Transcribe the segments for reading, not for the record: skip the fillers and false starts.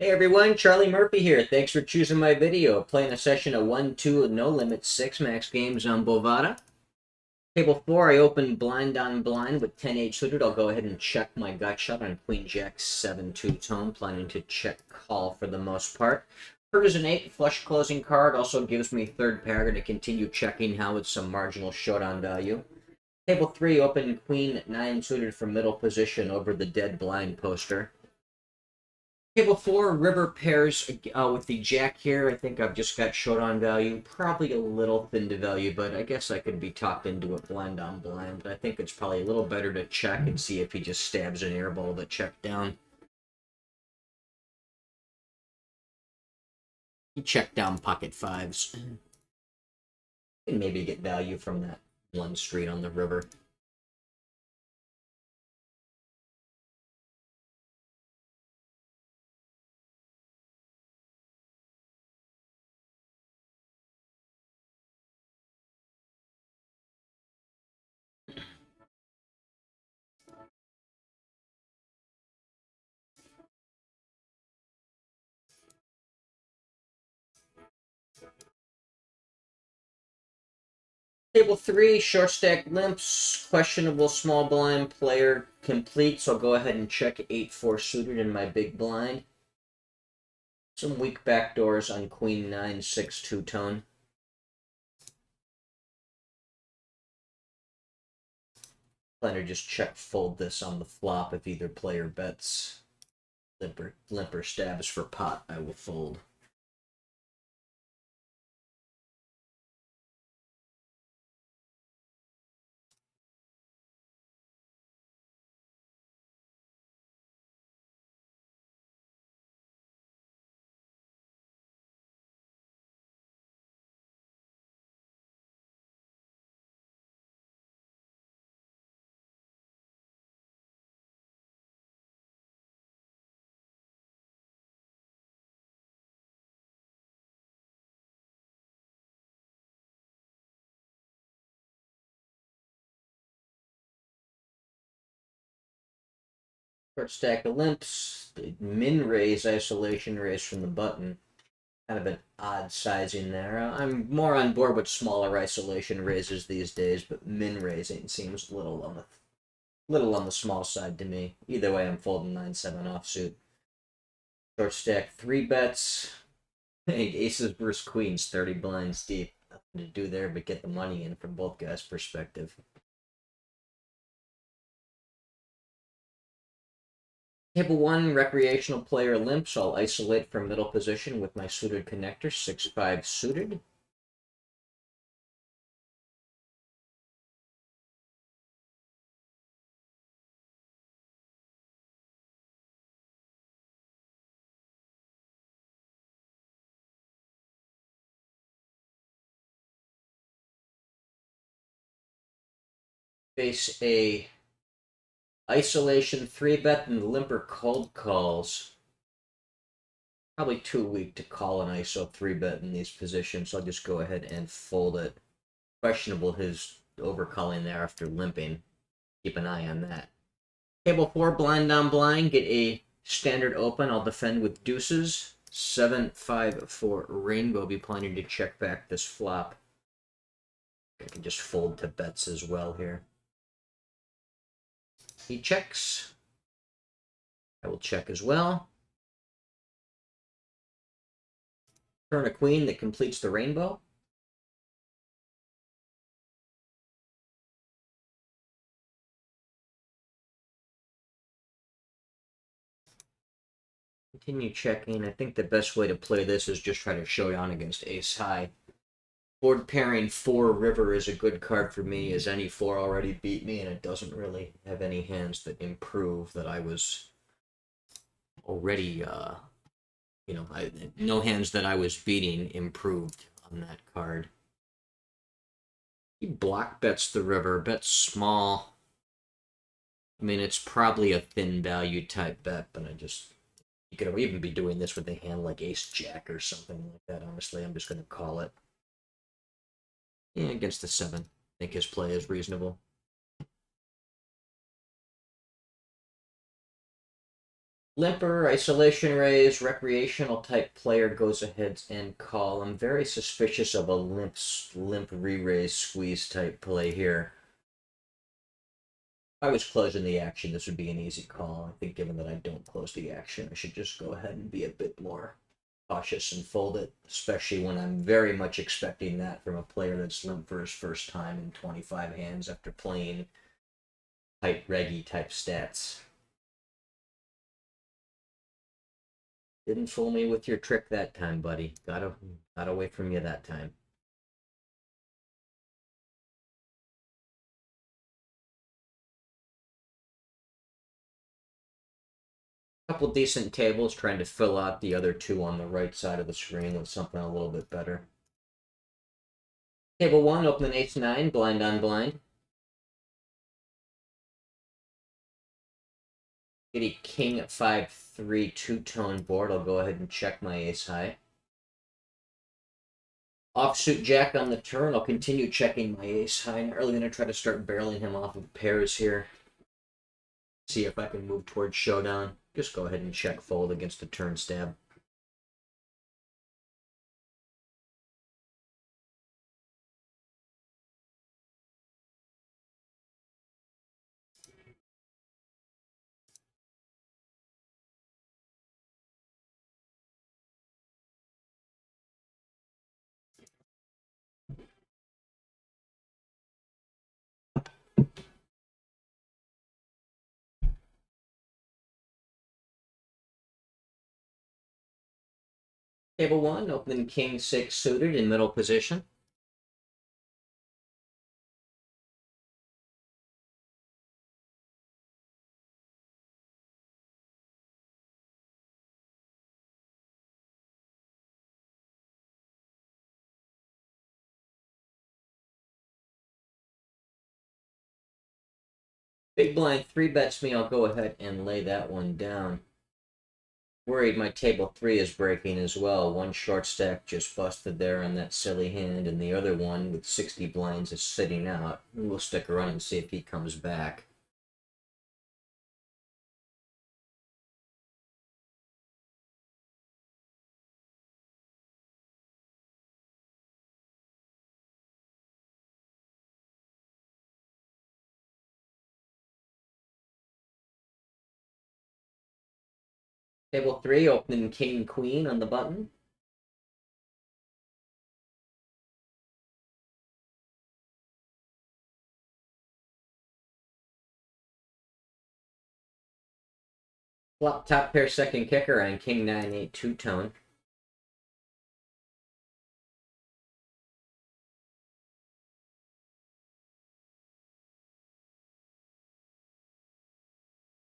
Hey everyone, Charlie Murphy here. Thanks for choosing my video. Playing a session of 1, 2, and no limit 6 max games on Bovada. Table 4, I opened blind on blind with 10-8 suited. I'll go ahead and check my gut shot on Queen Jack 7-2 tone, planning to check call for the most part. Third is an 8, flush closing card, also gives me third pair to continue checking how it's some marginal showdown value. Table 3, open Queen 9 suited for middle position over the dead blind poster. Table 4, river pairs with the jack here. I think I've just got showdown value. Probably a little thin to value, but I guess I could be talked into it blind on blind. But I think it's probably a little better to check and see if he just stabs an airball to check down. He checked down pocket fives. And maybe get value from that one street on the river. Table 3, short stack limps, questionable small blind player complete, so I'll go ahead and check 8-4 suited in my big blind. Some weak backdoors on Queen 9, 6-2 tone. Plan to just check fold this on the flop if either player bets. Limper stabs for pot, I will fold. Short stack of limps, min raise, isolation raise from the button. Kind of an odd sizing there. I'm more on board with smaller isolation raises these days, but min raising seems a little on the small side to me. Either way, I'm folding 9-7 offsuit. Short stack 3 bets. Hey, aces versus queens, 30 blinds deep. Nothing to do there but get the money in from both guys' perspective. Table 1, recreational player limps. I'll isolate from middle position with my suited connector, 6-5 suited. Face a isolation 3-bet and the limper cold calls. Probably too weak to call an ISO 3-bet in these positions, so I'll just go ahead and fold it. Questionable his overcalling there after limping. Keep an eye on that. Table 4, blind on blind. Get a standard open. I'll defend with deuces. 7-5 for rainbow. Be planning to check back this flop. I can just fold to bets as well here. He checks. I will check as well. Turn a queen that completes the rainbow. Continue checking. I think the best way to play this is just try to show down against ace high. Board pairing 4 river is a good card for me, as any 4 already beat me, and it doesn't really have any hands that improve that I was already, no hands that I was beating improved on that card. He block bets the river, bets small. I mean, it's probably a thin value type bet, but you could even be doing this with a hand like ace jack or something like that. Honestly, I'm just going to call it. Yeah, against the 7. I think his play is reasonable. Limper, isolation raise, recreational type player goes ahead and call. I'm very suspicious of a limp re-raise squeeze type play here. If I was closing the action, this would be an easy call. I think given that I don't close the action, I should just go ahead and be a bit more cautious and fold it, especially when I'm very much expecting that from a player that's limp for his first time in 25 hands after playing tight reggy type stats. Didn't fool me with your trick that time, buddy. Got away from you that time. Couple decent tables, trying to fill out the other two on the right side of the screen with something a little bit better. Table 1, open ace-9, blind on blind. Get a king at 5-3 two-tone board. I'll go ahead and check my ace high. Offsuit jack on the turn. I'll continue checking my ace high. Not really going to try to start barreling him off of pairs here. See if I can move towards showdown. Just go ahead and check fold against the turn stab. Table 1, opening king 6 suited in middle position. Big blind 3 bets me. I'll go ahead and lay that one down. Worried my table 3 is breaking as well. One short stack just busted there on that silly hand, and the other one with 60 blinds is sitting out. We'll stick around and see if he comes back. Table 3, opening king queen on the button. Flop top pair second kicker on king 9-8 two-tone.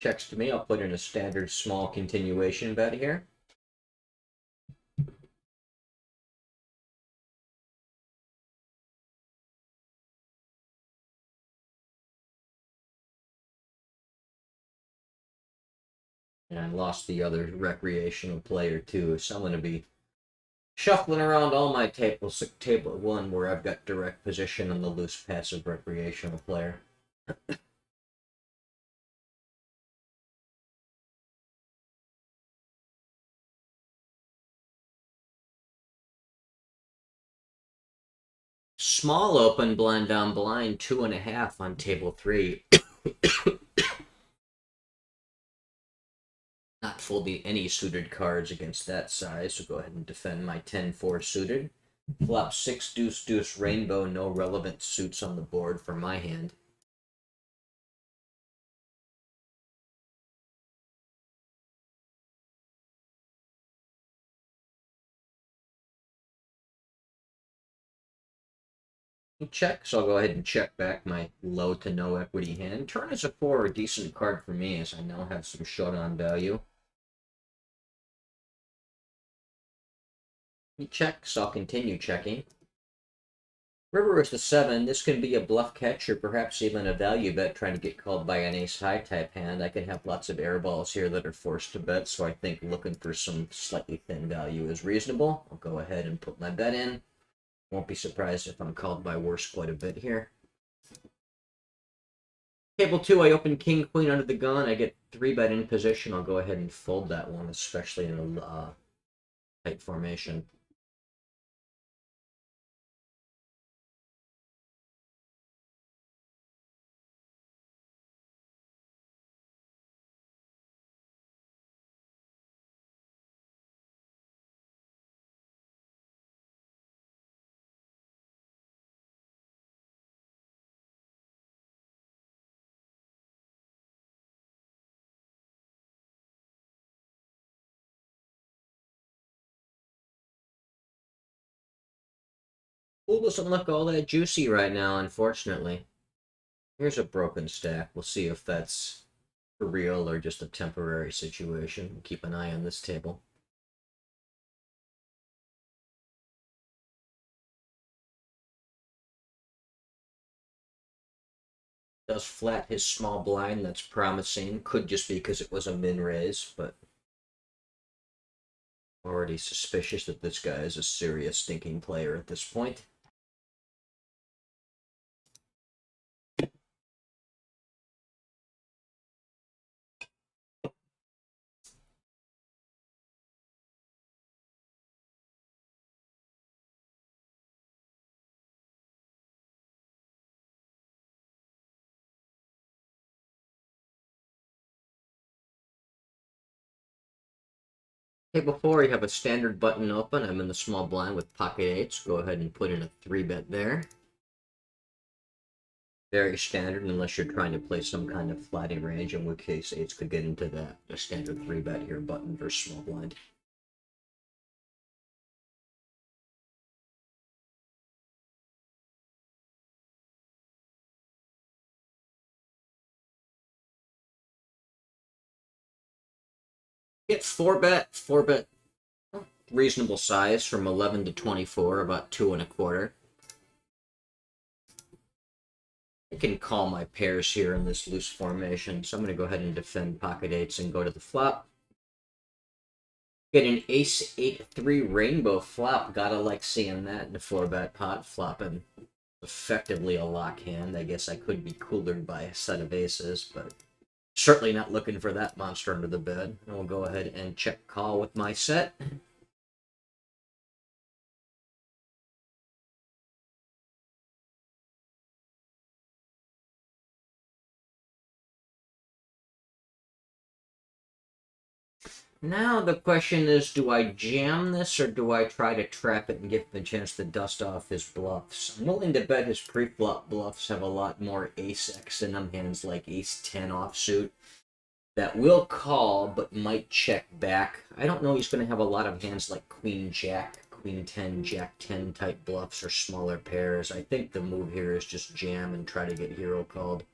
Checks to me. I'll put in a standard small continuation bet here. And I lost the other recreational player too, so I'm going to be shuffling around all my tables. Table 1 where I've got direct position on the loose passive recreational player. Small open blind on blind 2.5 on table 3. Not folding any suited cards against that size, so go ahead and defend my 10-4 suited. Flop 6 deuce deuce rainbow, no relevant suits on the board for my hand. Check, so I'll go ahead and check back my low to no equity hand. Turn is a 4, a decent card for me, as I now have some showdown value. He checks, so I'll continue checking. River is the 7. This can be a bluff catch or perhaps even a value bet trying to get called by an ace-high type hand. I can have lots of air balls here that are forced to bet, so I think looking for some slightly thin value is reasonable. I'll go ahead and put my bet in. Won't be surprised if I'm called by worse quite a bit here. Table 2, I open king, queen under the gun. I get 3-bet in position. I'll go ahead and fold that one, especially in a tight formation. Pool doesn't look all that juicy right now, unfortunately. Here's a broken stack. We'll see if that's for real or just a temporary situation. Keep an eye on this table. Does flat his small blind. That's promising. Could just be because it was a min raise, but already suspicious that this guy is a serious stinking player at this point. Okay, before you have a standard button open, I'm in the small blind with pocket eights. Go ahead and put in a 3-bet there. Very standard unless you're trying to play some kind of flatting range, in which case eights could get into that. A standard 3-bet here, button versus small blind. Get 4-bet, 4-bet, reasonable size from 11 to 24, about 2 1/4. I can call my pairs here in this loose formation, so I'm going to go ahead and defend pocket eights and go to the flop. Get an ace 8-3 rainbow flop. Gotta like seeing that in a 4-bet pot, flopping effectively a lock hand. I guess I could be coolered by a set of aces, but certainly not looking for that monster under the bed. I will go ahead and check call with my set. Now the question is, do I jam this or do I try to trap it and give him a chance to dust off his bluffs? I'm willing to bet his pre-flop bluffs have a lot more ace-x in them, hands like ace-10 offsuit that will call but might check back. I don't know he's going to have a lot of hands like queen-jack, queen-10, jack-10 type bluffs or smaller pairs. I think the move here is just jam and try to get hero called.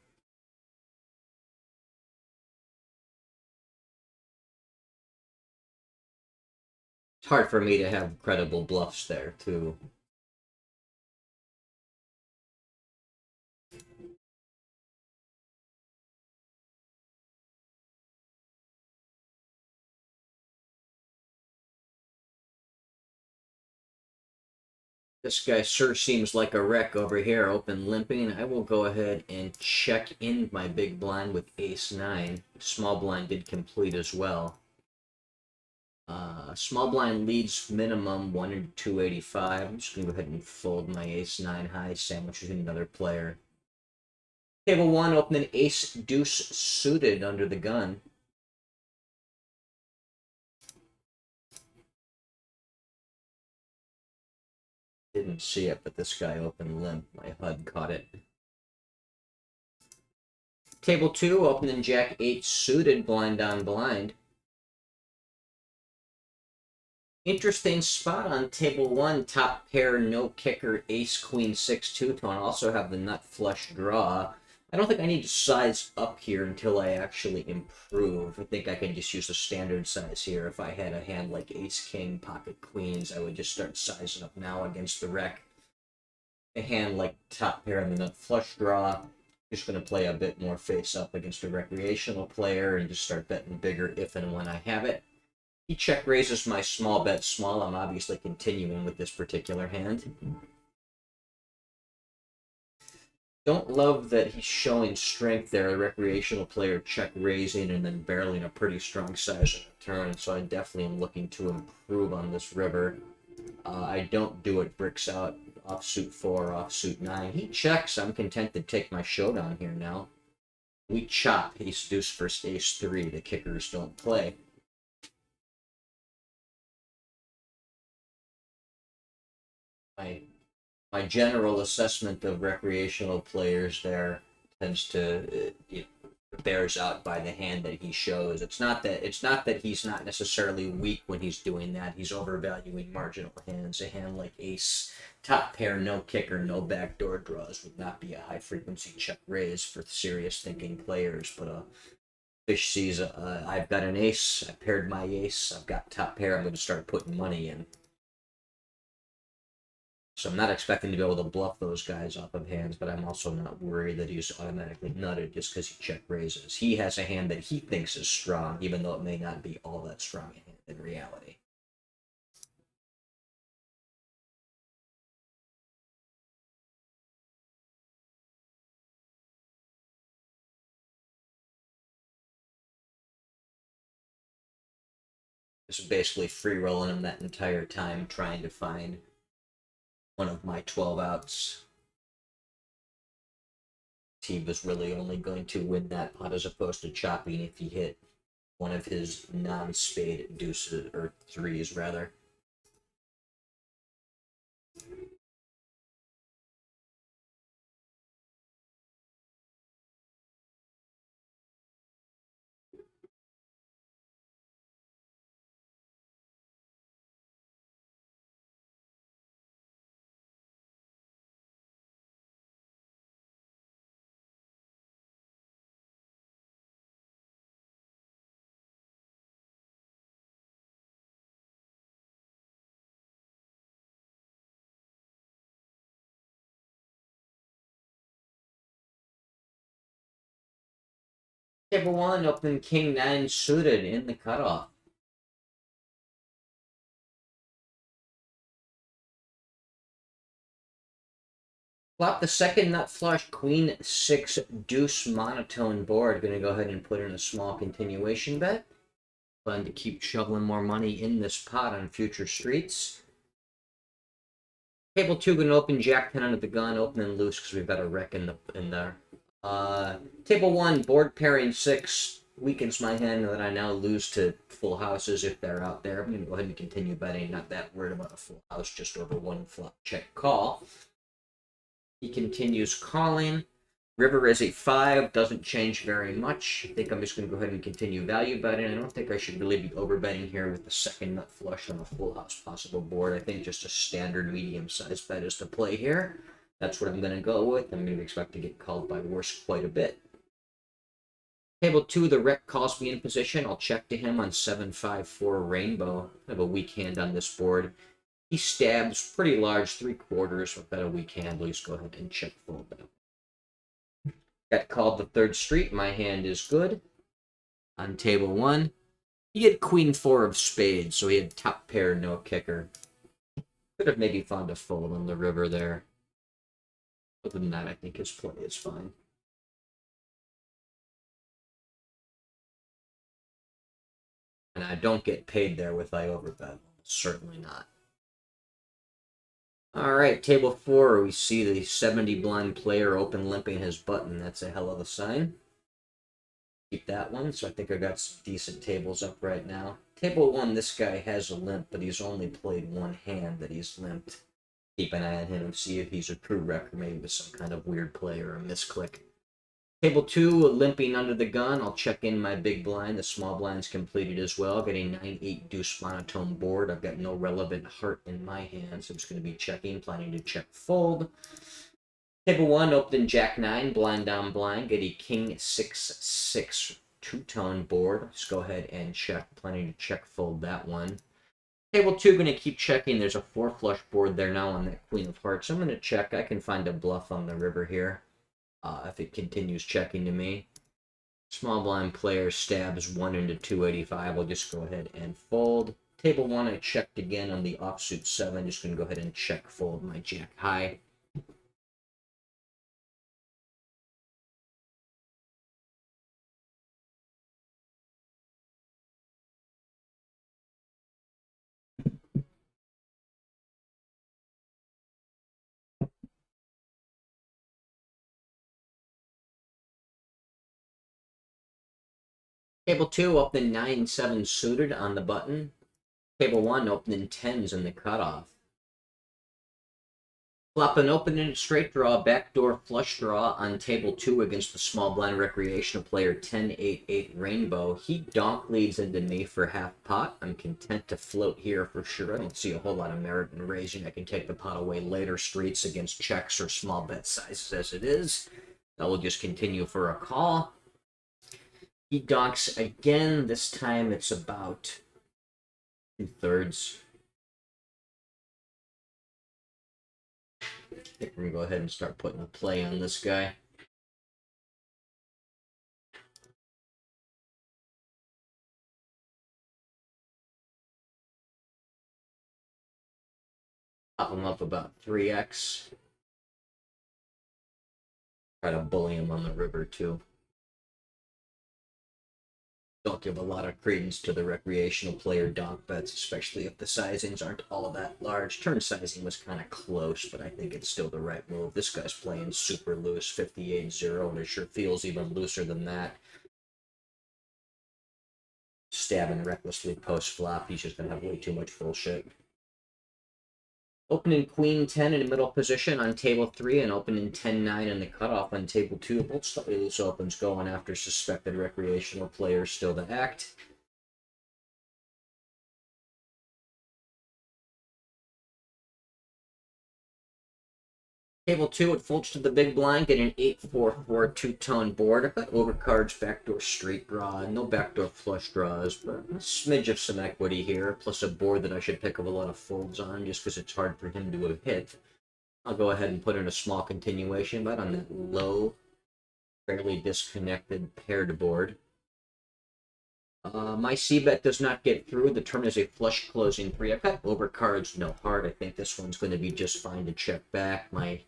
It's hard for me to have credible bluffs there, too. This guy sure seems like a wreck over here, open limping. I will go ahead and check in my big blind with ace-9. Small blind did complete as well. Small blind leads minimum 1 and 285. I'm just going to go ahead and fold my ace-9 high, sandwich with another player. Table 1, open an ace-deuce suited under the gun. Didn't see it, but this guy opened limp. My HUD caught it. Table 2, opening jack-8 suited, blind on blind. Interesting spot on table 1, top pair, no kicker, ace, queen, 6, two-tone. Also have the nut flush draw. I don't think I need to size up here until I actually improve. I think I can just use a standard size here. If I had a hand like ace, king, pocket queens, I would just start sizing up now against the rec. A hand like top pair and the nut flush draw, just going to play a bit more face up against a recreational player and just start betting bigger if and when I have it. He check raises my small bet small. I'm obviously continuing with this particular hand. Don't love that he's showing strength there. A recreational player check raising and then barreling a pretty strong size in a turn. So I definitely am looking to improve on this river. I don't do it bricks out offsuit 4, offsuit 9. He checks. I'm content to take my showdown here now. We chop ace deuce first ace 3. The kickers don't play. My general assessment of recreational players there tends to it bears out by the hand that he shows. It's not that he's not necessarily weak when he's doing that. He's overvaluing marginal hands. A hand like ace, top pair, no kicker, no backdoor draws would not be a high frequency check raise for serious thinking players. But fish sees I've got an ace. I paired my ace. I've got top pair. I'm going to start putting money in. So I'm not expecting to be able to bluff those guys off of hands, but I'm also not worried that he's automatically nutted just because he check raises. He has a hand that he thinks is strong, even though it may not be all that strong a hand in reality. Just basically free rolling him that entire time, trying to find one of my 12 outs. He was really only going to win that pot as opposed to chopping if he hit one of his non-spade deuces, or threes rather. Table 1, open king 9 suited in the cutoff. Flop the second nut flush, queen 6 deuce monotone board. Gonna go ahead and put in a small continuation bet. Plan to keep shoveling more money in this pot on future streets. Table 2 gonna open jack 10 under the gun, open and loose because we've got a wreck in there. Table 1, board pairing 6 weakens my hand that I now lose to full houses if they're out there. I'm gonna go ahead and continue betting. Not that worried about a full house, just over one flop check call. He continues calling. River is a 5, doesn't change very much. I think I'm just going to go ahead and continue value betting. I don't think I should really be over betting here with the second nut flush on a full house possible board. I think just a standard medium-sized bet is to play here. That's what I'm going to go with. I'm going to expect to get called by worse quite a bit. Table 2, the rec calls me in position. I'll check to him on 7-5-4 rainbow. I have a weak hand on this board. He stabs pretty large, 3/4. With that a weak hand, please go ahead and check fold that. Got called the third street. My hand is good. On table 1, he had queen 4 of spades, so he had top pair, no kicker. Could have maybe found a fold on the river there. Other than that, I think his play is fine. And I don't get paid there with I overbet. Certainly not. All right, table 4, we see the 70 blind player open limping his button. That's a hell of a sign. Keep that one, so I think I got some decent tables up right now. Table 1, this guy has a limp, but he's only played one hand that he's limped. Keep an eye on him and see if he's a true wreck, or maybe with some kind of weird play or a misclick. Table 2, limping under the gun. I'll check in my big blind. The small blind's completed as well. Got a 9-8 deuce monotone board. I've got no relevant heart in my hand, so I'm just going to be checking, planning to check fold. Table 1, open jack 9, blind down blind. Get a king 6-6 two-tone board. Just go ahead and check, planning to check fold that one. Table 2, going to keep checking. There's a 4 flush board there now on that queen of hearts. I'm going to check. I can find a bluff on the river here. If it continues checking to me. Small blind player stabs 1 into 285. We'll just go ahead and fold. Table 1, I checked again on the offsuit 7. Just going to go ahead and check fold my jack high. Table 2, opening 9-7 suited on the button. Table 1, opening 10s in the cutoff. Flop an opening straight draw, backdoor flush draw on table 2 against the small blind recreational player 10-8-8 Rainbow. He donk leads into me for half pot. I'm content to float here for sure. I don't see a whole lot of merit in raising. I can take the pot away later streets against checks or small bet sizes as it is. I will just continue for a call. He donks again. This time it's about 2/3. I think we're going to go ahead and start putting a play on this guy. Pop him up about 3x. Try to bully him on the river, too. Don't give a lot of credence to the recreational player donk bets, especially if the sizings aren't all that large. Turn sizing was kind of close, but I think it's still the right move. This guy's playing super loose, 58-0, and it sure feels even looser than that. Stabbing recklessly post-flop, he's just going to have way too much bullshit. Opening Queen 10 in the middle position on table 3 and opening 10-9 in the cutoff on table 2. Both slightly loose opens going after suspected recreational players still to act. Table 2, it folds to the big blind, get an 8-4-4 two-tone board. I've got overcards, backdoor straight draw, no backdoor flush draws, but a smidge of some equity here, plus a board that I should pick up a lot of folds on just because it's hard for him to have hit. I'll go ahead and put in a small continuation bet on that low, fairly disconnected paired board. My c-bet does not get through. The turn is a flush closing 3. I've got overcards, no heart. I think this one's going to be just fine to check back. My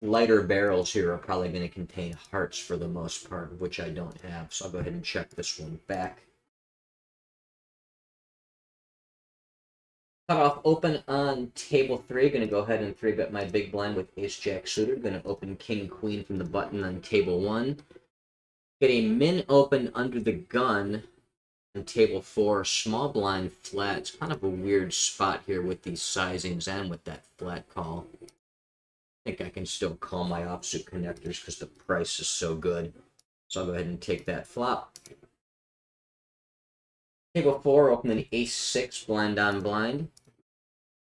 lighter barrels here are probably going to contain hearts for the most part, which I don't have. So I'll go ahead and check this one back. Cutoff open on table 3. Going to go ahead and 3-bet my big blind with ace-jack suited. Going to open king-queen from the button on table 1. Get a min open under the gun on table 4. Small blind flat. It's kind of a weird spot here with these sizings and with that flat call. I think I can still call my offsuit connectors because the price is so good. So I'll go ahead and take that flop. Table 4, opening ace-6 blind on blind.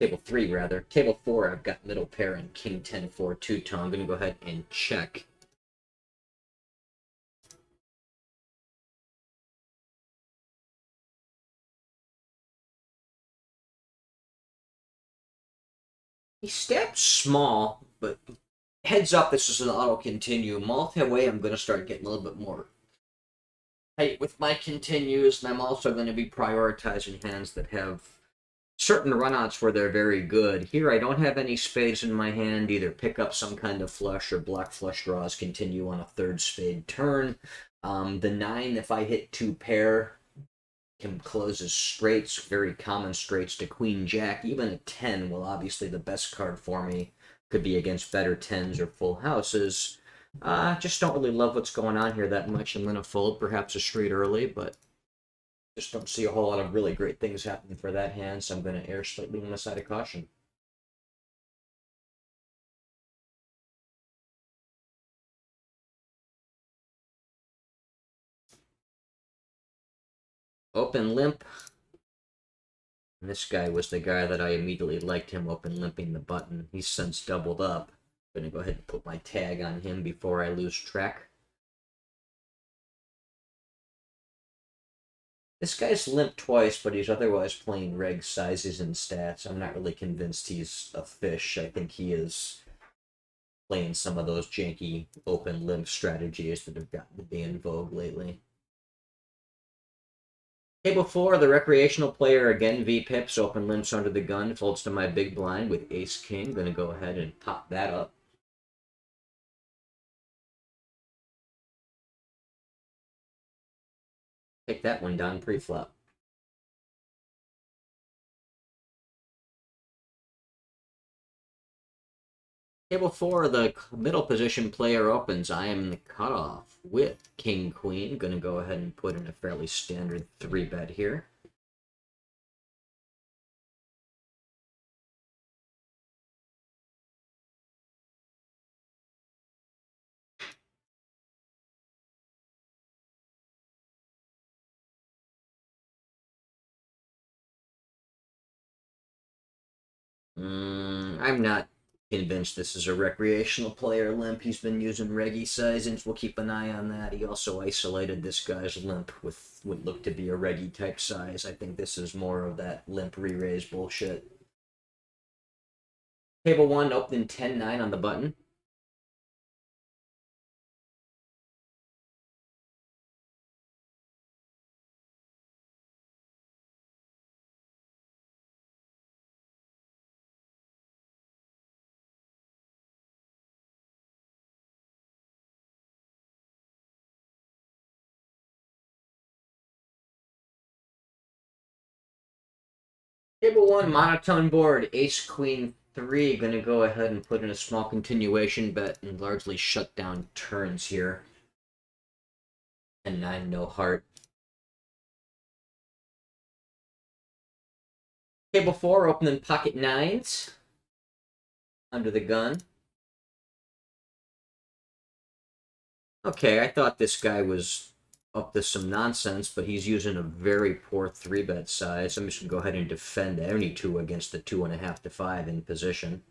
Table 3, rather. Table 4, I've got middle pair and king 10-4 two-tone. I'm going to go ahead and check. He steps small, but heads up, this is an auto-continue. Multi-way, I'm going to start getting a little bit more height with my continues, and I'm also going to be prioritizing hands that have certain runouts where they're very good. Here, I don't have any spades in my hand. Either pick up some kind of flush or block flush draws, continue on a third spade turn. The 9, if I hit 2 pair, can close as straights, very common straights to queen jack. Even a 10, well, obviously the best card for me could be against better 10s or full houses. Just don't really love what's going on here that much. I'm going to fold perhaps a straight early, but just don't see a whole lot of really great things happening for that hand, so I'm going to err slightly on the side of caution. Open limp. And this guy was the guy that I immediately liked him open limping the button. He's since doubled up. I'm going to go ahead and put my tag on him before I lose track. This guy's limped twice, but he's otherwise playing reg sizes and stats. I'm not really convinced he's a fish. I think he is playing some of those janky open limp strategies that have gotten to be in vogue lately. Table 4, the recreational player again V-pips, open limps under the gun, folds to my big blind with ace-king. Gonna go ahead and pop that up. Take that one down pre-flop. Table 4, the middle position player opens. I am in the cutoff with King Queen. Gonna go ahead and put in a fairly standard 3-bet here. I'm not convinced this is a recreational player limp. He's been using reggie sizings. We'll keep an eye on that. He also isolated this guy's limp with what looked to be a reggie type size. I think this is more of that limp re-raise bullshit. Table 1, opening 10-9 on the button. Table 1, monotone board, ace, queen, 3. Gonna go ahead and put in a small continuation bet and largely shut down turns here. And 9, no heart. Table 4, opening pocket 9s. Under the gun. Okay, I thought this guy was up to some nonsense, but he's using a very poor 3-bet size. I'm just going to go ahead and defend any 2 against the 2.5 to 5 in position.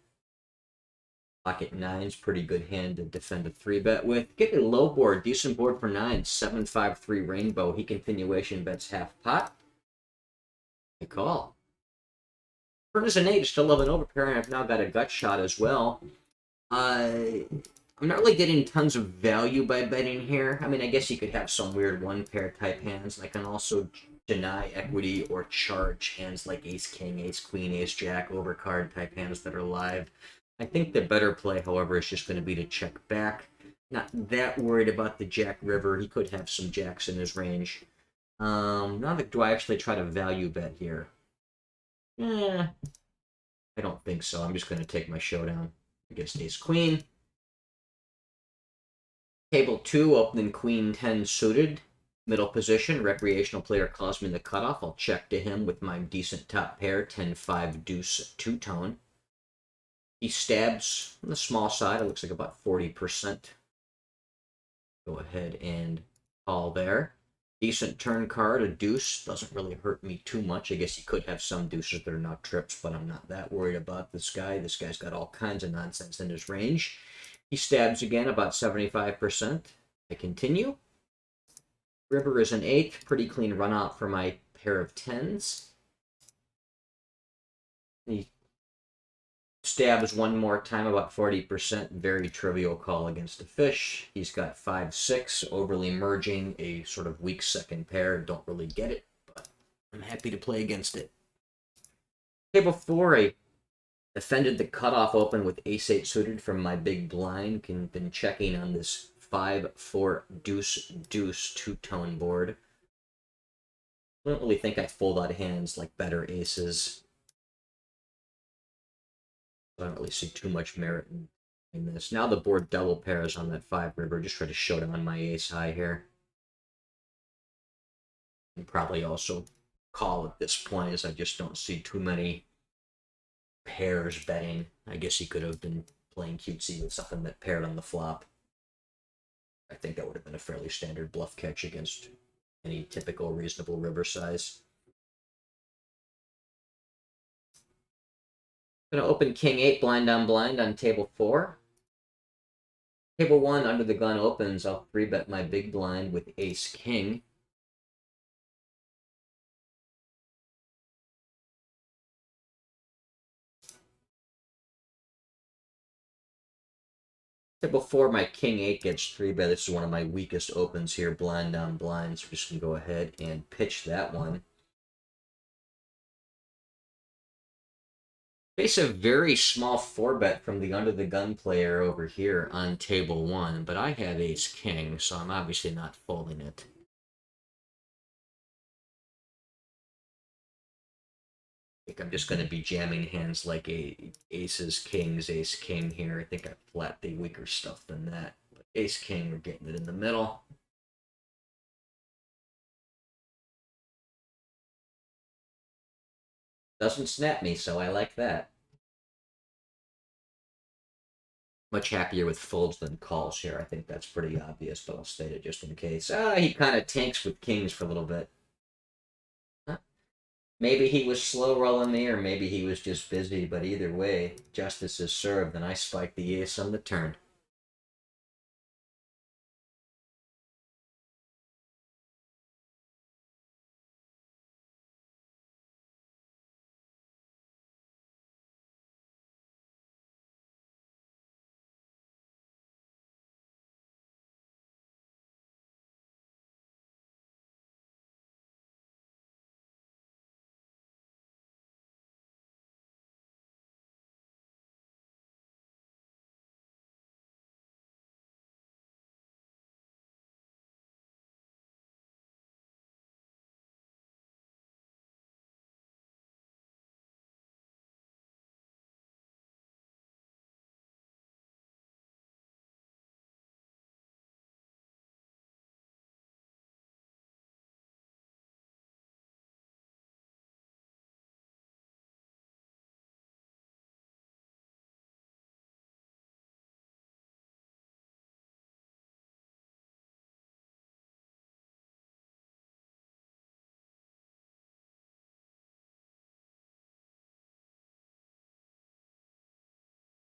Pocket 9's pretty good hand to defend a 3-bet with. Get a low board, decent board for 9. 7-5-3 rainbow. He continuation bets half pot. I call. Turn is an 8, still 11 overpair, and I've now got a gut shot as well. I'm not really getting tons of value by betting here. I mean, I guess you could have some weird one-pair type hands. I can also deny equity or charge hands like ace-king, ace-queen, ace-jack, overcard type hands that are live. I think the better play, however, is just going to be to check back. Not that worried about the jack river. He could have some jacks in his range. Now, do I actually try to value bet here? I don't think so. I'm just going to take my showdown against ace-queen. Table 2, opening queen 10 suited. Middle position, recreational player calls me the cutoff. I'll check to him with my decent top pair, 10-5 deuce two-tone. He stabs on the small side. It looks like about 40%. Go ahead and call there. Decent turn card, a deuce. Doesn't really hurt me too much. I guess he could have some deuces that are not trips, but I'm not that worried about this guy. This guy's got all kinds of nonsense in his range. He stabs again, about 75%. I continue. River is an 8. Pretty clean run out for my pair of 10s. He stabs one more time, about 40%. Very trivial call against a fish. He's got 5-6, overly merging, a sort of weak second pair. Don't really get it, but I'm happy to play against it. Table 4, I defended the cutoff open with ace-8 suited from my big blind. Been checking on this 5-4 deuce two-tone board. I don't really think I fold out hands like better aces. I don't really see too much merit in this. Now the board double pairs on that 5 river. Just try to show down my ace high here. And probably also call at this point, as I just don't see too many pairs betting. I guess he could have been playing cutesy with something that paired on the flop. I think that would have been a fairly standard bluff catch against any typical reasonable river size. Gonna open king 8 blind on table 4. Table 1 under the gun opens. I'll 3-bet my big blind with ace king. Table 4, my king 8 gets 3-bet. This is one of my weakest opens here, blind on blind. So we're just gonna go ahead and pitch that one. Face a very small 4-bet from the under the gun player over here on table 1, but I have ace king, so I'm obviously not folding it. think I'm just going to be jamming hands like aces, kings, ace, king here. I think I flat the weaker stuff than that. But ace, king, we're getting it in the middle. Doesn't snap me, so I like that. Much happier with folds than calls here. I think that's pretty obvious, but I'll state it just in case. He kind of tanks with kings for a little bit. Huh? Maybe he was slow rolling me, or maybe he was just busy, but either way, justice is served, and I spike the ace on the turn.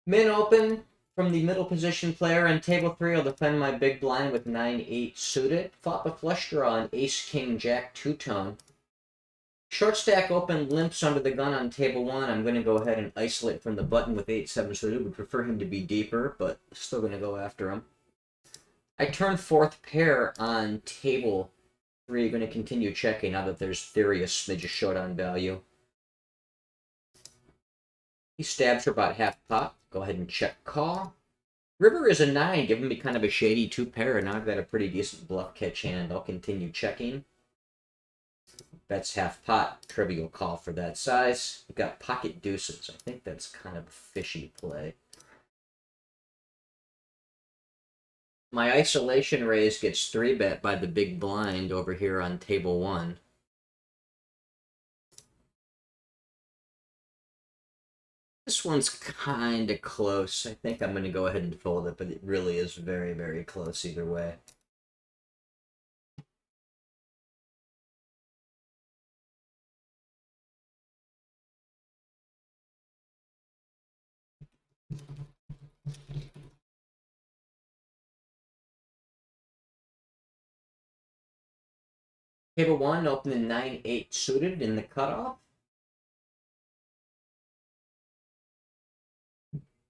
Min open from the middle position player on table 3. I'll defend my big blind with 9-8 suited. Flop a flush draw on ace, king, jack, two-tone. Short stack open limps under the gun on table 1. I'm going to go ahead and isolate from the button with 8-7 suited. Would prefer him to be deeper, but still going to go after him. I turn 4th pair on table 3. Going to continue checking now that there's theory a smidge of showdown value. He stabs for about half pot. Go ahead and check call. River is a 9, giving me kind of a shady 2-pair, and now I've got a pretty decent bluff catch hand. I'll continue checking. Bets half pot, trivial call for that size. We've got pocket deuces. I think that's kind of a fishy play. My isolation raise gets 3-bet by the big blind over here on table 1. This one's kind of close. I think I'm going to go ahead and fold it, but it really is very, very close either way. Table 1, opening 9-8 suited in the cutoff.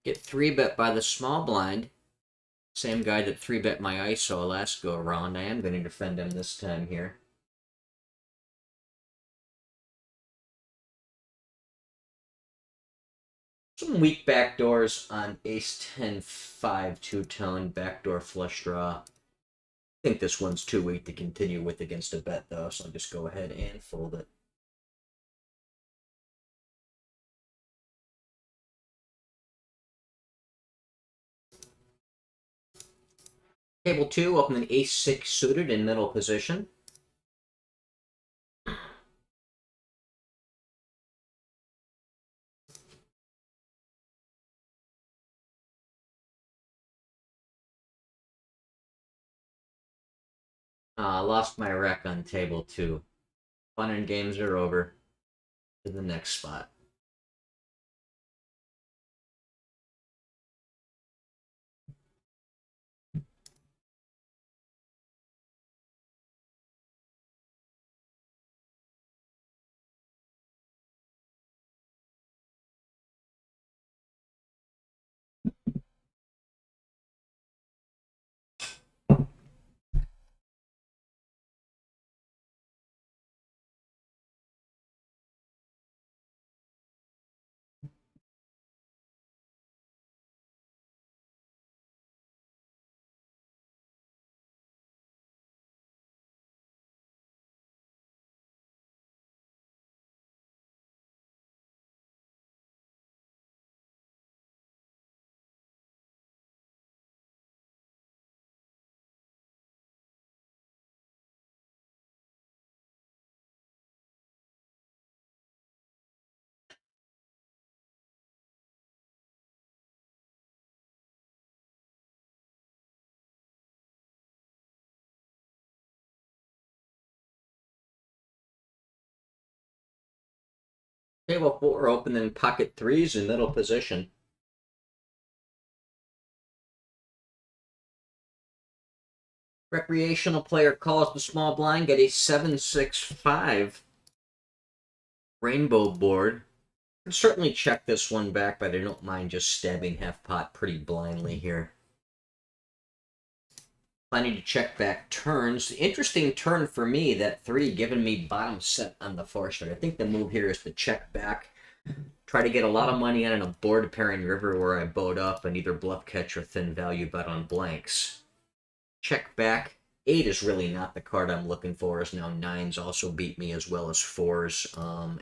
Get 3-bet by the small blind. Same guy that 3-bet my ISO last go around. I am going to defend him this time here. Some weak backdoors on ace-10, 5, two-tone, backdoor flush draw. I think this one's too weak to continue with against a bet, though, so I'll just go ahead and fold it. Table 2, opening ace-6 suited in middle position. Lost my rack on table 2. Fun and games are over. To the next spot. Table 4, open in pocket 3s in middle position. Recreational player calls the small blind, get a 765 rainbow board. I'll certainly check this one back, but I don't mind just stabbing half pot pretty blindly here. Planning to check back turns. Interesting turn for me, that 3 giving me bottom set on the 4 start. I think the move here is to check back. Try to get a lot of money on a board pairing river where I bowed up and either bluff catch or thin value bet on blanks. Check back. 8 is really not the card I'm looking for, as now 9s also beat me as well as 4s.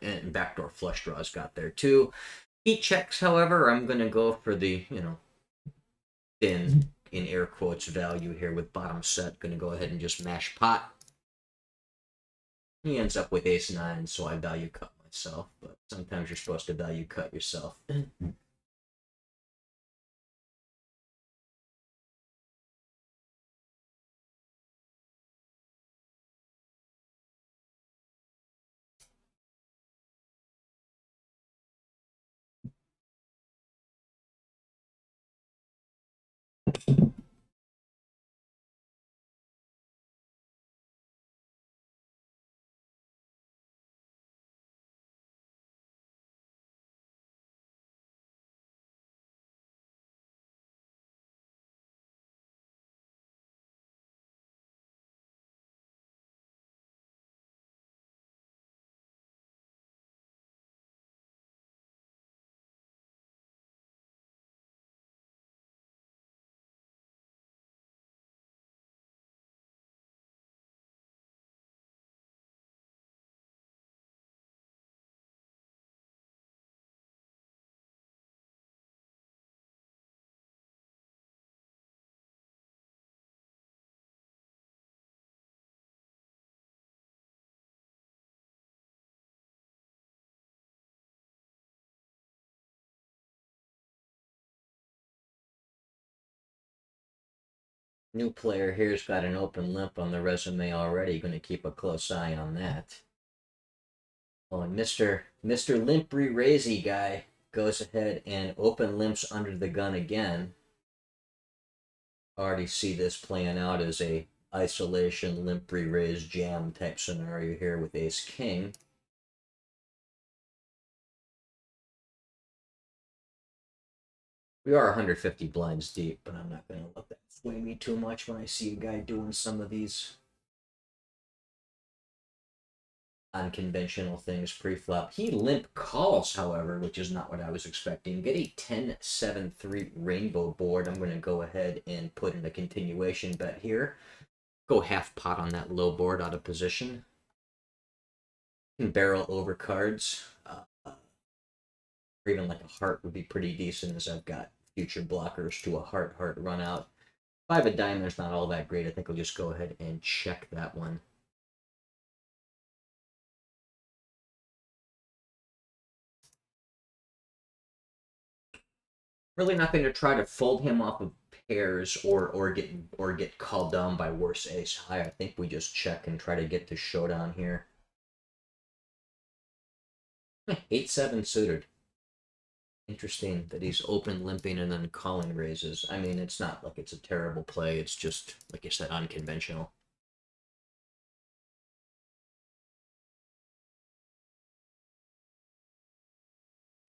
And backdoor flush draws got there too. He checks, however, I'm going to go for the, thin, in air quotes, value here with bottom set. Going to go ahead and just mash pot. He ends up with ace-9, so I value cut myself. But sometimes you're supposed to value cut yourself. New player here's got an open limp on the resume already. Going to keep a close eye on that. Oh, and Mr. Limpy Razy guy goes ahead and open limps under the gun again. Already see this playing out as a isolation Limpy raise jam type scenario here with ace king. We are 150 blinds deep, but I'm not going to let that sway me too much when I see a guy doing some of these unconventional things pre-flop. He limp calls, however, which is not what I was expecting. Get a 10-7-3 rainbow board. I'm going to go ahead and put in a continuation bet here. Go half pot on that low board out of position. Can barrel over cards. Or even like a heart would be pretty decent, as I've got future blockers to a heart run out. 5 of diamonds, not all that great. I think I'll just go ahead and check that one. Really not going to try to fold him off of pairs or get called down by worse ace high. I think we just check and try to get to showdown here. 8-7 suited. Interesting that he's open limping and then calling raises. I mean, it's not like it's a terrible play. It's just, like I said, unconventional.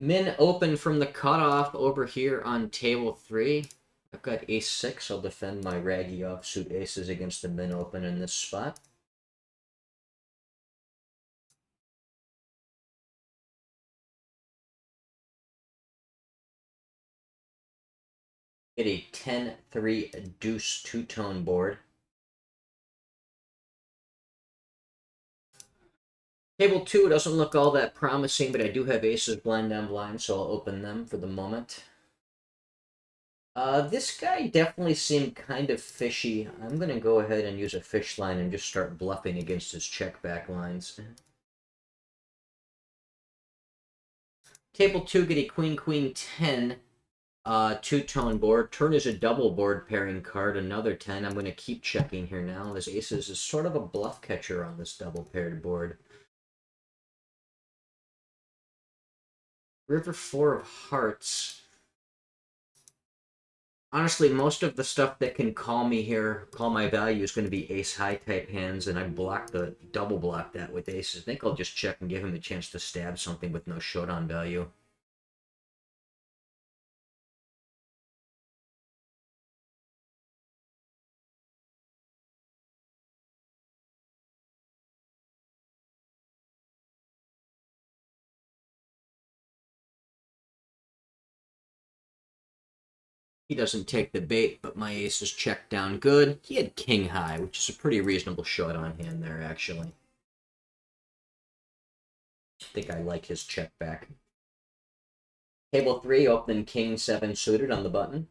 Min open from the cutoff over here on table 3. I've got ace-6. I'll defend my raggy offsuit aces against the min open in this spot. Get a 10-3 deuce two-tone board. Table 2 doesn't look all that promising, but I do have aces blind on blind, so I'll open them for the moment. This guy definitely seemed kind of fishy. I'm going to go ahead and use a fish line and just start bluffing against his check back lines. Table 2, get a queen, 10, two-tone board. Turn is a double board pairing card, another 10. I'm going to keep checking here now, as aces is sort of a bluff catcher on this double paired board. River four of hearts. Honestly, most of the stuff that can call me here, call my value, is going to be ace high type hands, and I double block that with aces. I think I'll just check and give him a chance to stab something with no showdown value. He doesn't take the bait, but my ace is checked down good. He had king high, which is a pretty reasonable showdown hand there, actually. I think I like his check back. Table 3, opening king 7 suited on the button.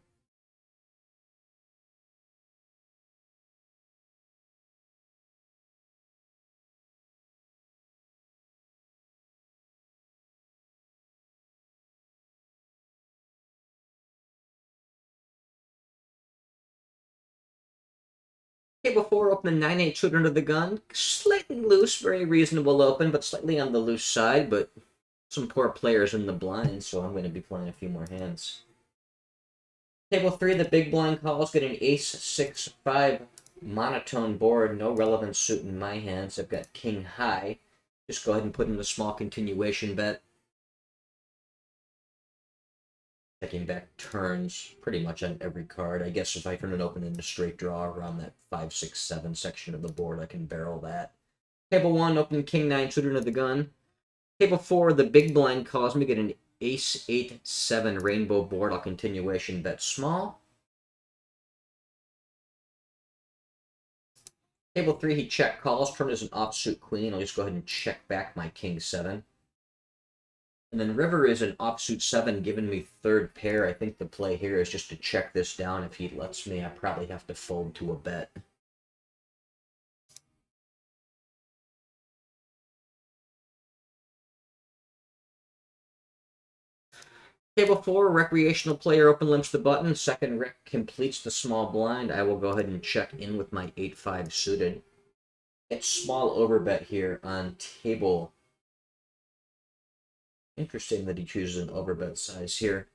Table 4, opening 9-8 suited under the gun. Slightly loose, very reasonable open, but slightly on the loose side, but some poor players in the blind, so I'm going to be playing a few more hands. Table 3, the big blind calls, get an ace 6-5 monotone board, no relevant suit in my hands. I've got king high. Just go ahead and put in the small continuation bet. Checking back turns pretty much on every card. I guess if I turn it open in a straight draw around that 5, 6, 7 section of the board, I can barrel that. Table 1, open king 9 suited under the gun. Table 4, the big blind calls me, get an ace 8-7 rainbow board. I'll continuation bet small. Table 3, he check calls. Turn is an offsuit queen. I'll just go ahead and check back my king 7. And then river is an offsuit 7, giving me third pair. I think the play here is just to check this down. If he lets me, I probably have to fold to a bet. Table 4, recreational player open limps the button. Second rec completes the small blind. I will go ahead and check in with my 8-5 suited. It's small overbet here on table. Interesting that he chooses an overbet size here.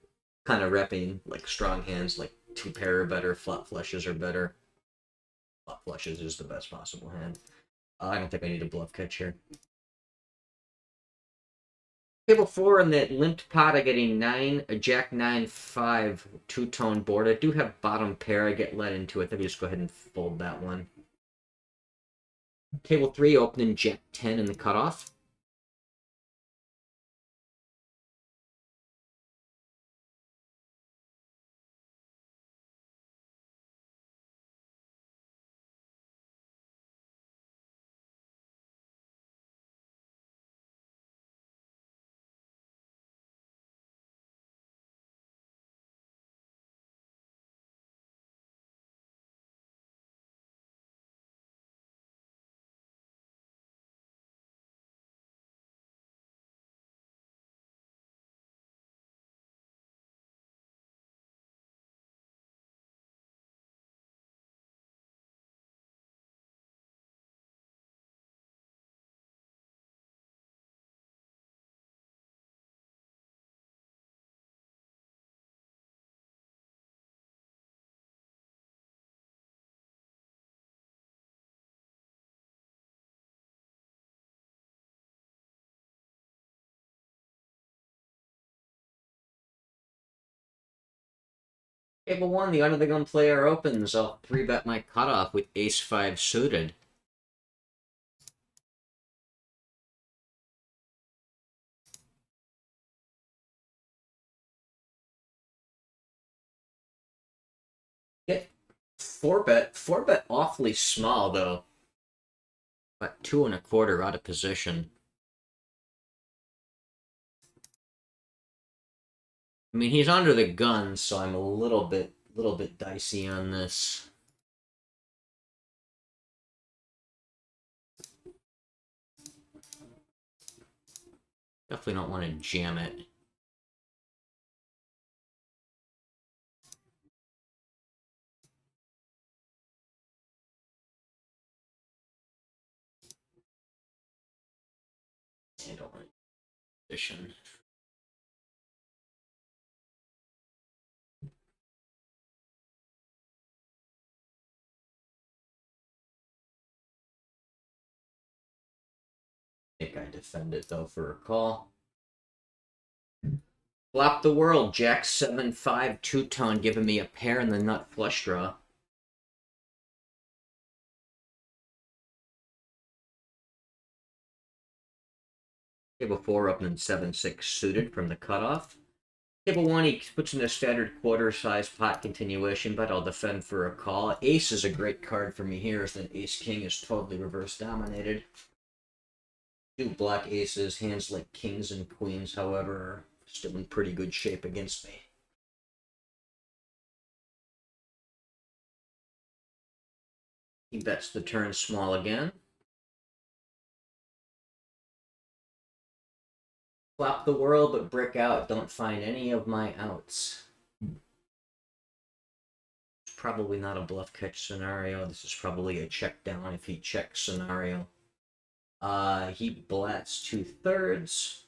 Kind of repping like strong hands, like 2 pair are better, flop flushes are better. Flop flushes is the best possible hand. I don't think I need a bluff catch here. Table 4 in that limped pot, I get a jack 9-5 two-tone board. I do have bottom pair. I get let into it. Let me just go ahead and fold that one. Table 3, opening jack 10 in the cutoff. Table 1, the under the gun player opens. I'll 3-bet my cutoff with ace-5 suited. Get 4-bet. 4-bet awfully small, though. But 2 1/4 out of position. I mean, he's under the gun, so I'm a little bit dicey on this. Definitely don't want to jam it. I don't want position. I defend it, though, for a call. Flop the world. Jack 7-5 two-tone, giving me a pair in the nut flush draw. Table 4 opening 7-6 suited from the cutoff. Table 1, he puts in a standard quarter-size pot continuation, but I'll defend for a call. Ace is a great card for me here, as then Ace-King is totally reverse-dominated. Two black aces, hands like kings and queens, however, are still in pretty good shape against me. He bets the turn small again. Flop the world, but brick out. Don't find any of my outs. It's probably not a bluff catch scenario. This is probably a check down if he checks scenario. He blats 2/3.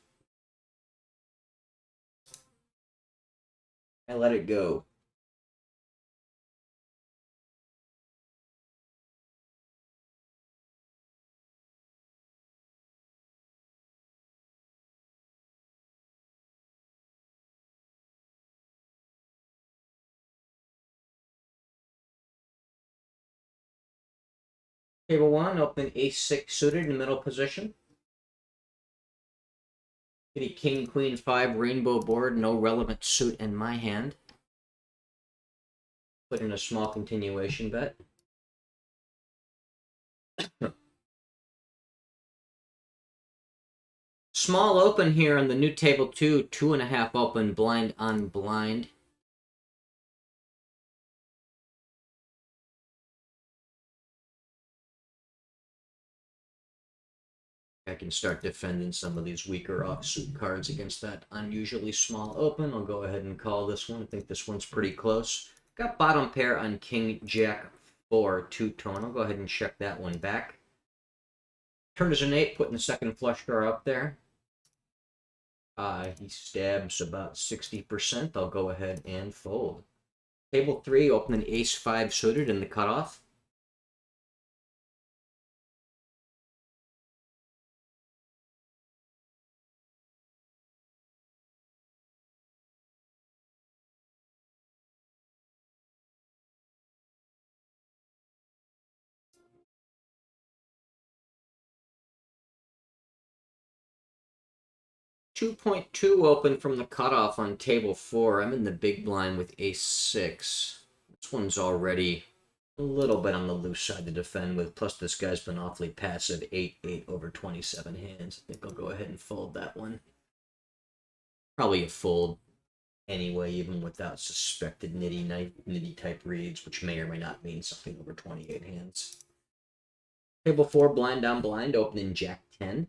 I let it go. Table 1, open Ace-6 suited in middle position. Kitty King, Queen 5, rainbow board, no relevant suit in my hand. Put in a small continuation bet. Small open here on the new table 2, 2.5 open, blind on blind. I can start defending some of these weaker offsuit cards against that unusually small open. I'll go ahead and call this one. I think this one's pretty close. Got bottom pair on King Jack 4 two-tone. I'll go ahead and check that one back. Turn is an 8, putting the second flush draw up there. He stabs about 60%. I'll go ahead and fold. Table 3, opening Ace-5 suited in the cutoff. .2 open from the cutoff on table 4. I'm in the big blind with Ace-6. This one's already a little bit on the loose side to defend with. Plus, this guy's been awfully passive. 8-8 over 27 hands. I think I'll go ahead and fold that one. Probably a fold anyway, even without suspected nitty type reads, which may or may not mean something over 28 hands. Table 4, blind on blind, opening Jack 10.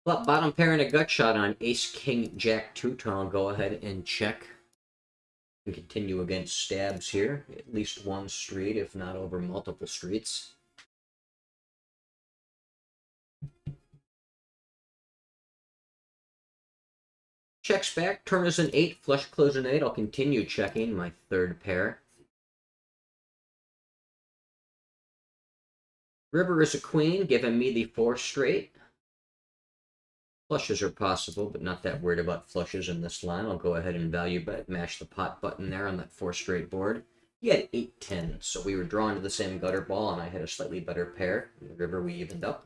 Flop bottom pair and a gut shot on Ace King Jack two-tone. I'll go ahead and check and continue against stabs here. At least one street, if not over multiple streets. Checks back, turn is an 8, flush close an 8. I'll continue checking my third pair. River is a queen, giving me the 4 straight. Flushes are possible, but not that worried about flushes in this line. I'll go ahead and value bet, mash the pot button there on that 4 straight board. He had 8-10, so we were drawn to the same gutter ball, and I had a slightly better pair. In the river, we evened up.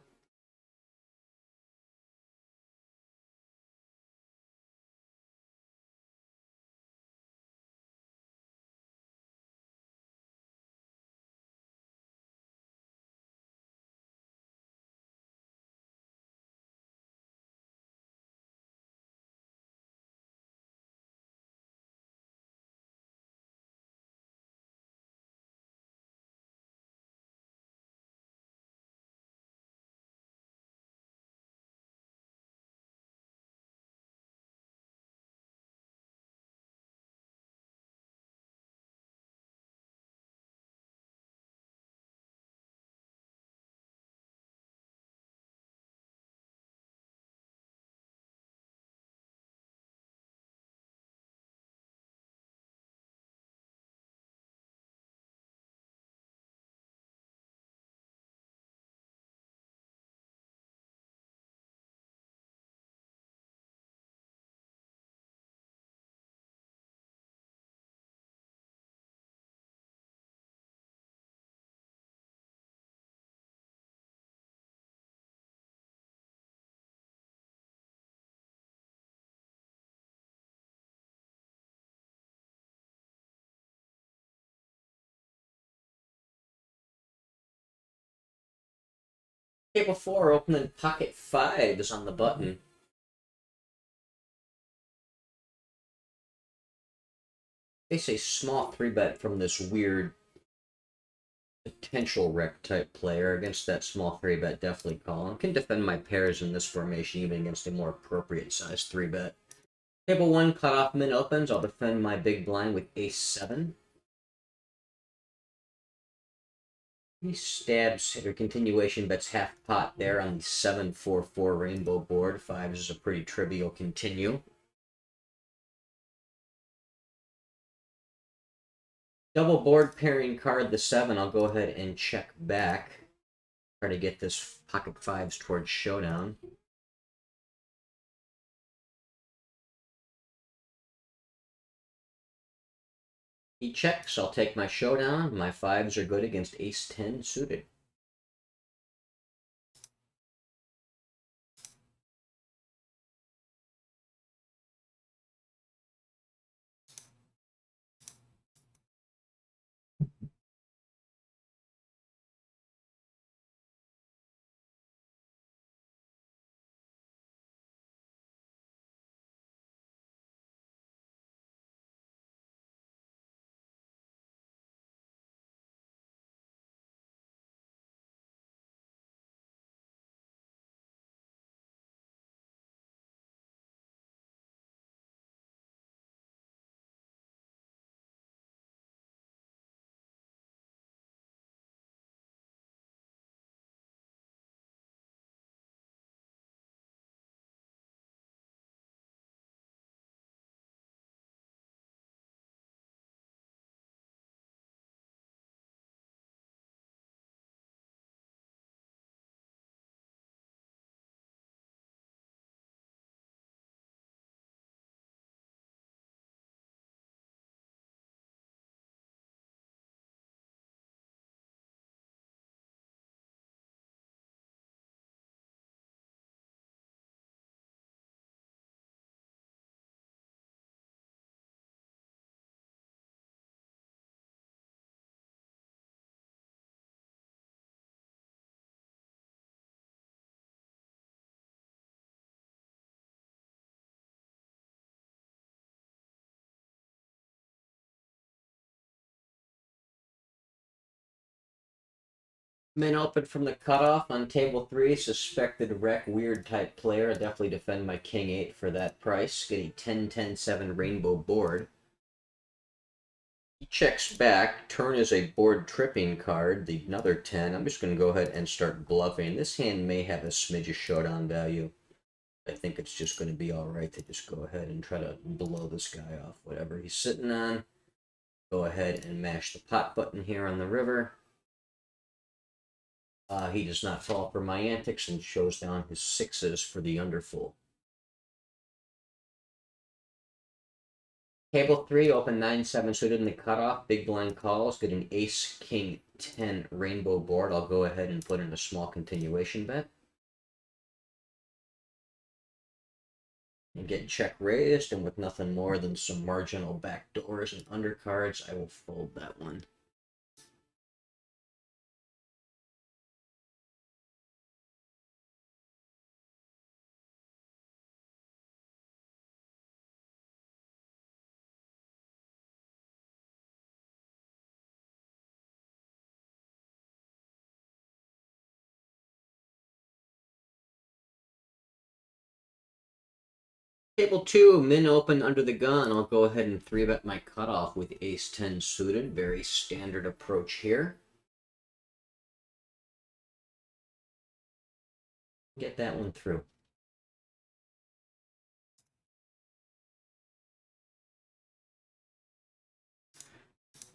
Table 4, opening pocket 5s on the button. They say small 3-bet from this weird potential wreck type player. Against that small 3-bet, definitely call. I can defend my pairs in this formation even against a more appropriate size 3-bet. Table 1, cutoff min opens. I'll defend my big blind with ace 7. He stabs or continuation bets half pot there on the 7-4-4 rainbow board. 5 is a pretty trivial continue. Double board pairing card the 7. I'll go ahead and check back. Try to get this pocket 5s towards showdown. He checks. I'll take my showdown. My 5s are good against ace 10 suited. Min open from the cutoff on table 3. Suspected wreck, weird type player. I'll definitely defend my king 8 for that price. Get a 10-10-7 rainbow board. He checks back. Turn is a board tripping card. The another 10. I'm just going to go ahead and start bluffing. This hand may have a smidge of showdown value. I think it's just going to be alright to just go ahead and try to blow this guy off. Whatever he's sitting on. Go ahead and mash the pot button here on the river. He does not fall for my antics and shows down his 6s for the underfull. Table 3, open 9-7 suited in the cutoff. Big blind calls. Get an ace, king, 10 rainbow board. I'll go ahead and put in a small continuation bet. And get check raised, and with nothing more than some marginal backdoors and undercards, I will fold that one. Table 2, min open under the gun. I'll go ahead and 3-bet my cutoff with ace 10 suited. Very standard approach here. Get that one through.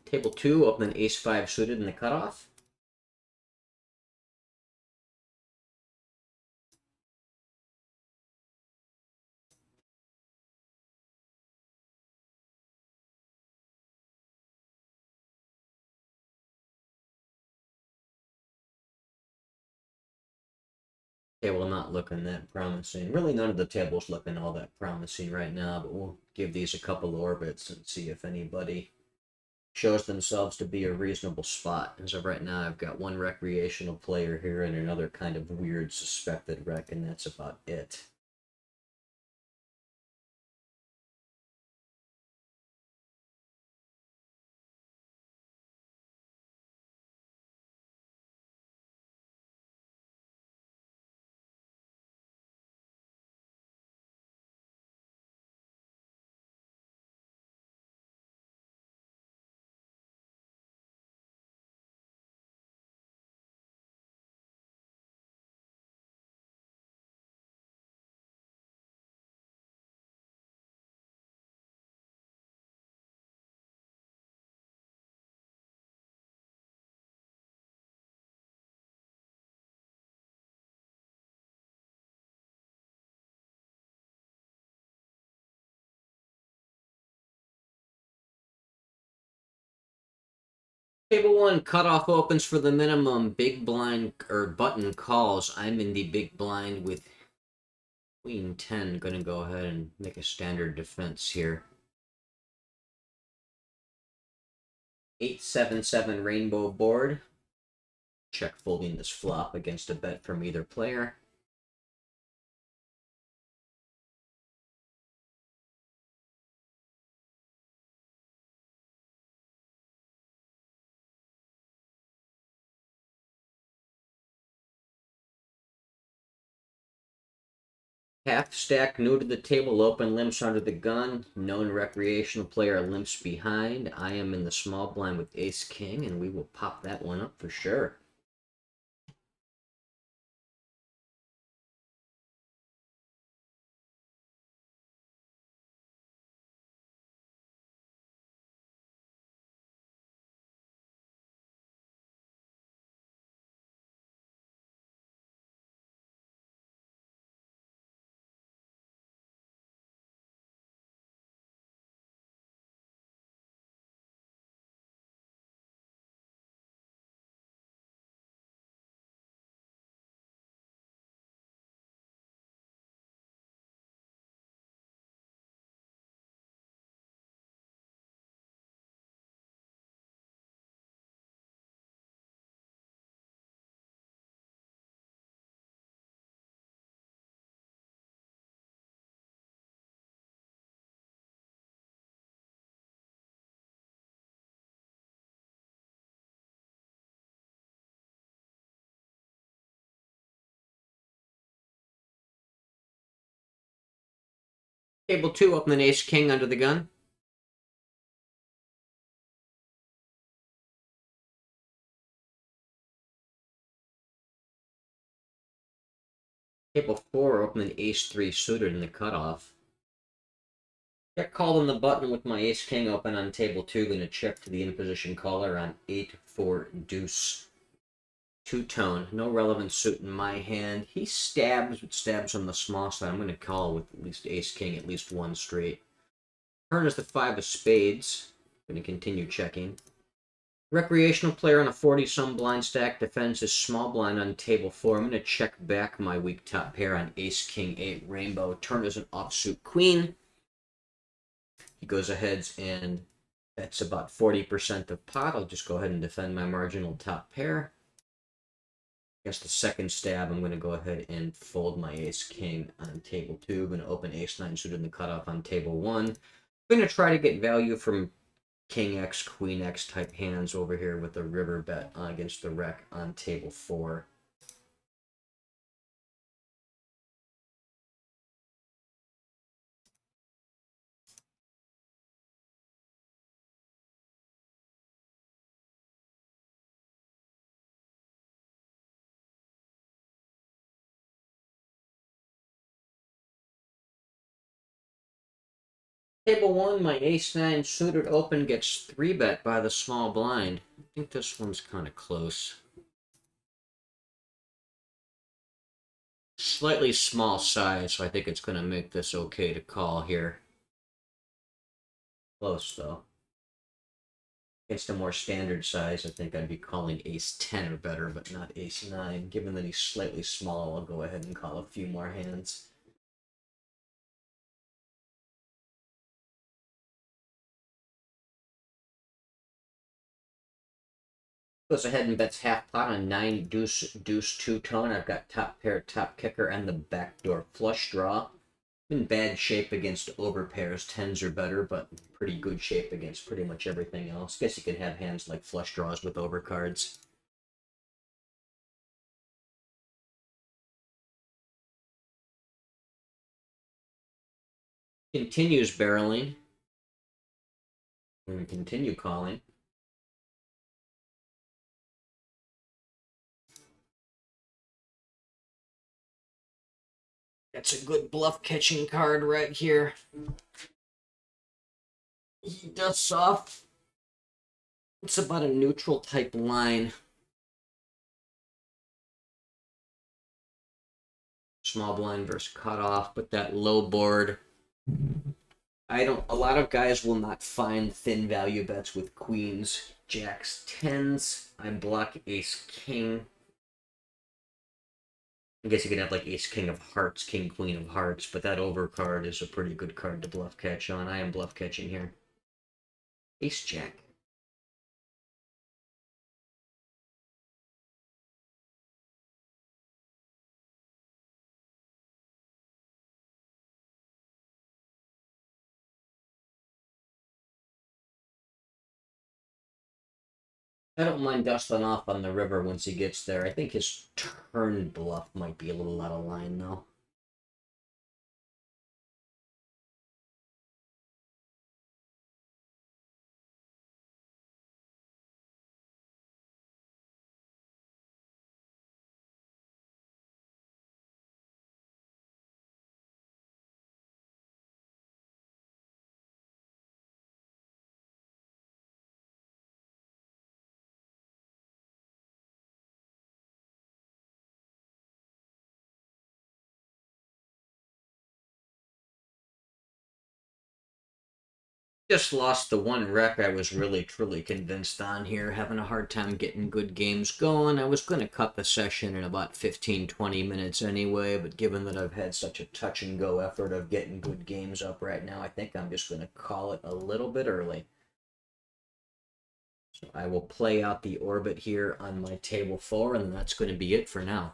Table 2, open ace 5 suited in the cutoff. Table not looking that promising. Really, none of the tables looking all that promising right now, but we'll give these a couple orbits and see if anybody shows themselves to be a reasonable spot. As of right now, I've got one recreational player here and another kind of weird suspected rec, and that's about it. Table 1, cutoff opens for the minimum. Big blind, or button calls. I'm in the big blind with Queen 10. Gonna go ahead and make a standard defense here. 8-7-7 rainbow board. Check folding this flop against a bet from either player. Half stack, new to the table, open limps under the gun. Known recreational player limps behind. I am in the small blind with ace king, and we will pop that one up for sure. Table 2, open an ace king under the gun. Table 4, open an ace 3 suited in the cutoff. Check call on the button with my ace king open on table 2. Going to check to the in position caller on 8-4 deuce. Two-tone, no relevant suit in my hand. He stabs on the small side. I'm going to call with at least ace king, at least one straight. Turn is the 5 of spades. Going to continue checking. Recreational player on a 40-some blind stack defends his small blind on table 4. I'm going to check back my weak top pair on ace king 8 rainbow. Turn is an offsuit queen. He goes ahead and that's about 40% of pot. I'll just go ahead and defend my marginal top pair. Against the second stab, I'm going to go ahead and fold my ace king on table 2. I'm going to open ace 9 suited in the cutoff on table 1. I'm going to try to get value from king x, queen x type hands over here with the river bet against the rec on table 4. Table 1, my ace 9 suited open gets 3-bet by the small blind. I think this one's kind of close. Slightly small size, so I think it's going to make this okay to call here. Close, though. Against a more standard size, I think I'd be calling ace 10 or better, but not ace 9. Given that he's slightly small, I'll go ahead and call a few more hands. Goes ahead and bets half pot on 9 deuce deuce two-tone. I've got top pair, top kicker, and the backdoor flush draw. In bad shape against overpairs, tens or better, but pretty good shape against pretty much everything else. Guess you could have hands like flush draws with overcards. Continues barreling. And continue calling. That's a good bluff catching card right here. He dusts off. It's about a neutral type line. Small blind versus cutoff, but that low board. A lot of guys will not find thin value bets with queens, jacks, tens. I block ace, king. I guess you could have like ace, king of hearts, king, queen of hearts, but that overcard is a pretty good card to bluff catch on. I am bluff catching here. Ace, jack. I don't mind dusting off on the river once he gets there. I think his turn bluff might be a little out of line, though. Just lost the one rec I was really truly convinced on here. Having a hard time getting good games going. I was going to cut the session in about 15-20 minutes anyway, but given that I've had such a touch and go effort of getting good games up right now, I think I'm just going to call it a little bit early. So I will play out the orbit here on my table 4, and that's going to be it for now.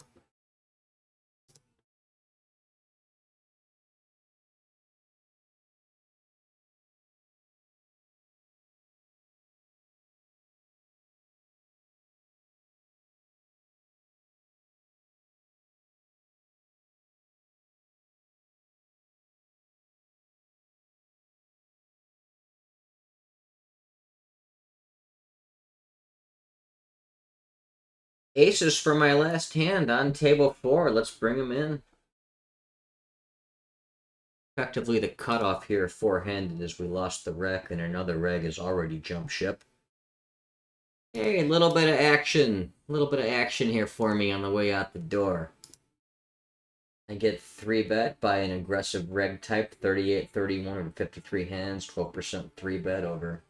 Aces for my last hand on table 4. Let's bring them in. Effectively, the cutoff here four-handed is we lost the rec, and another reg is already jump ship. Hey, a little bit of action. A little bit of action here for me on the way out the door. I get 3-bet by an aggressive reg type, 38, 31 over 53 hands, 12% 3-bet over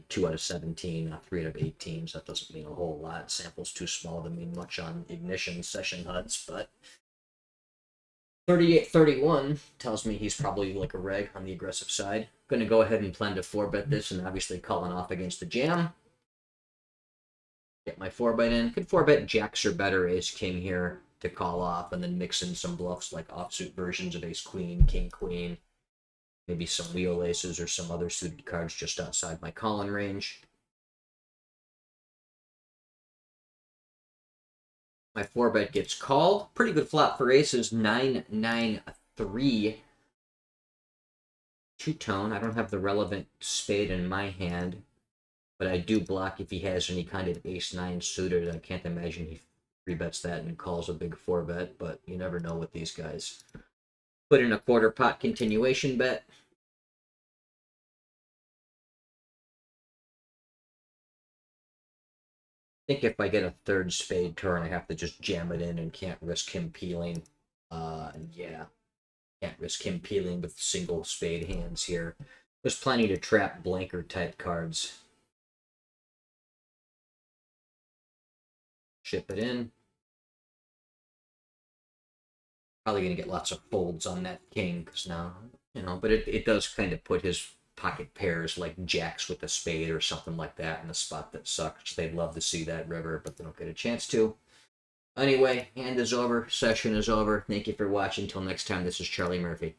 2 out of 17, not 3 out of 18, so that doesn't mean a whole lot. Sample's too small to mean much on ignition session HUDs, but 38-31 tells me he's probably like a reg on the aggressive side. Gonna go ahead and plan to 4-bet this and obviously calling off against the jam. Get my 4-bet in. Could 4-bet jacks or better ace king here to call off and then mix in some bluffs like offsuit versions of ace queen, king queen, maybe some wheel aces or some other suited cards just outside my calling range. My 4-bet gets called. Pretty good flop for aces. 9-9-3. Two-tone. I don't have the relevant spade in my hand, but I do block if he has any kind of ace-9 suited. I can't imagine he 3-bets that and calls a big 4-bet, but you never know with these guys. Put in a quarter pot continuation bet. I think if I get a third spade turn, I have to just jam it in and can't risk him peeling. Yeah, can't risk him peeling with single spade hands here. There's plenty to trap blanker type cards. Ship it in. Probably going to get lots of folds on that king, because now, but it does kind of put his pocket pairs like jacks with a spade or something like that in a spot that sucks. They'd love to see that river, but they don't get a chance to. Anyway, hand is over. Session is over. Thank you for watching. Until next time, this is Charlie Murphy.